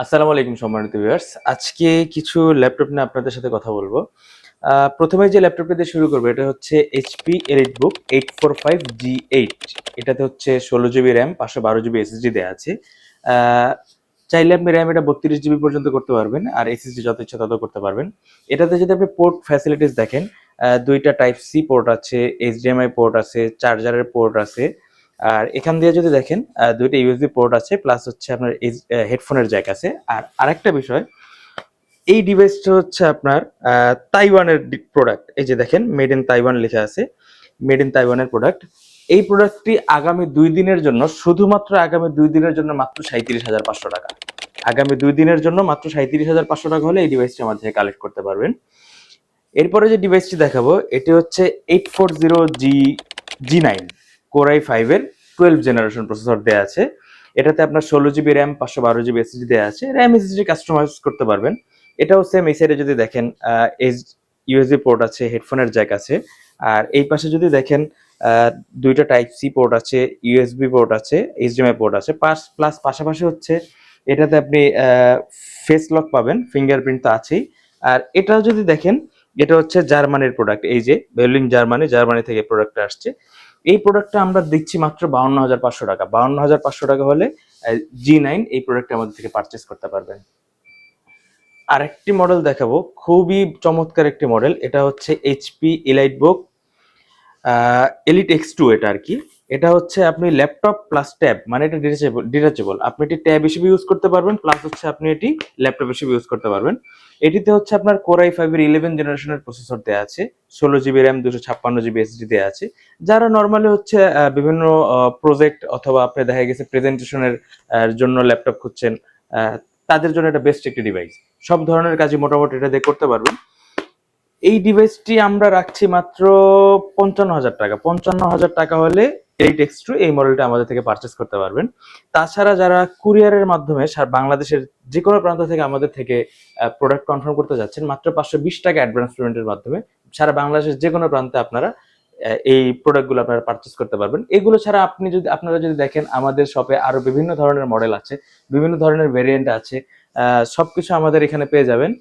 আসসালামু আলাইকুম সম্মানিত ভিউয়ার্স। আজকে কিছু ল্যাপটপ নিয়ে আপনাদের সাথে কথা বলবো। প্রথমে যে ল্যাপটপটা দিয়ে শুরু করবো এটা হচ্ছে HP EliteBook 845G8। এটাতে হচ্ছে 16 GB র্যাম, 512 GB SSD দেয়া আছে। আ চাইলে আপনি র্যাম এটা 32 GB পর্যন্ত করতে পারবেন, আর SSD যত ইচ্ছা তত করতে পারবেন। এটাতে যদি আপনি পোর্ট ফ্যাসিলিটিস দেখেন, 2টা টাইপ সি পোর্ট আছে, HDMI পোর্ট আছে, চার্জারের পোর্ট আছে। আর এখান দিয়ে যদি দেখেন 2টা USB পোর্ট আছে, প্লাস হচ্ছে আপনার হেডফোনের জ্যাক আছে। আর আরেকটা বিষয়, এই ডিভাইসটা হচ্ছে আপনার তাইওয়ানের প্রোডাক্ট। এই যে দেখেন মেড ইন তাইওয়ান লেখা আছে, মেড ইন তাইওয়ানের প্রোডাক্ট। এই প্রোডাক্টটি আগামী 2 দিনের জন্য, শুধুমাত্র আগামী 2 দিনের জন্য মাত্র 37,500 টাকা। আগামী 2 দিনের জন্য মাত্র 37,500 টাকা হলে এই ডিভাইসটি আমার থেকে কালেক্ট করতে পারবেন। এরপরে যে ডিভাইসটি দেখাবো এটি হচ্ছে 840 G9 Core i5 এর 12 জেনারেশন প্রসেসর দেয়া আছে। এটাতে আপনার 16 GB র্যাম, 512 GB SSD দেয়া আছে। র্যাম SSD কাস্টমাইজ করতে পারবেন। এটাও সেম, এই সাইডে যদি দেখেন এস ইউএসবি পোর্ট আছে, হেডফোনের জ্যাক আছে। আর এই পাশে যদি দেখেন 2টা টাইপ সি পোর্ট আছে, ইউএসবি পোর্ট আছে, এইচডিএমআই পোর্ট আছে। প্লাস পাশাপাশি হচ্ছে এটাতে আপনি ফেস লক পাবেন, ফিঙ্গারপ্রিন্ট তো আছেই। আর এটাও যদি দেখেন, এটা হচ্ছে জার্মানির প্রোডাক্ট। এই যে বের্লিন জার্মানি থেকে প্রোডাক্টটা আসছে। এই প্রোডাক্টটা আমরা দিচ্ছি মাত্র 52,500 টাকা। 52,500 টাকা হলে G9 এই প্রোডাক্টটা আমাদের থেকে পারচেস করতে পারবেন। আরেকটি মডেল দেখাবো, খুবই চমৎকার একটি মডেল। এটা হচ্ছে HP EliteBook Elite X2। এটা আর কি, এটা হচ্ছে আপনি ল্যাপটপ প্লাস ট্যাব, মানে এটা ডিটাচেবল। আপনি এটি ট্যাব হিসেবে ইউজ করতে পারবেন, প্লাস হচ্ছে আপনি এটি ল্যাপটপ হিসেবে ইউজ করতে পারবেন। এটিতে হচ্ছে আপনার Core i5 এর 11 জেনারেশনের প্রসেসর দেওয়া আছে, 16 GB র্যাম, 256 GB SSD দেওয়া আছে। যারা নর্মালি হচ্ছে বিভিন্ন প্রজেক্ট অথবা আপনি দেখা গেছে প্রেজেন্টেশনের জন্য ল্যাপটপ খুঁজছেন, আহ, তাদের জন্য এটা বেস্ট একটি ডিভাইস। সব ধরনের কাজই মোটামুটি এটা দিয়ে করতে পারবেন। এই ডিভাইসটি আমরা রাখছি মাত্র 55,000 টাকা। 55,000 টাকা হলে Elite X2 এই মডেলটা আমাদের থেকে পারচেস করতে পারবেন। তাছাড়া যারা কুরিয়ারের মাধ্যমে বাংলাদেশের যে কোনো প্রান্ত থেকে আমাদের থেকে প্রোডাক্ট কনফার্ম করতে যাচ্ছেন, মাত্র 520 টাকা অ্যাডভান্স পেমেন্টের মাধ্যমে সারা বাংলাদেশের যে কোনো প্রান্তে আপনারা এই প্রোডাক্টগুলো আপনারা পারচেস করতে পারবেন। এগুলো ছাড়া আপনারা যদি দেখেন, আমাদের শপে আরো বিভিন্ন ধরনের মডেল আছে, বিভিন্ন ধরনের ভেরিয়েন্ট আছে। সবকিছু আমাদের এখানে পেয়ে যাবেন।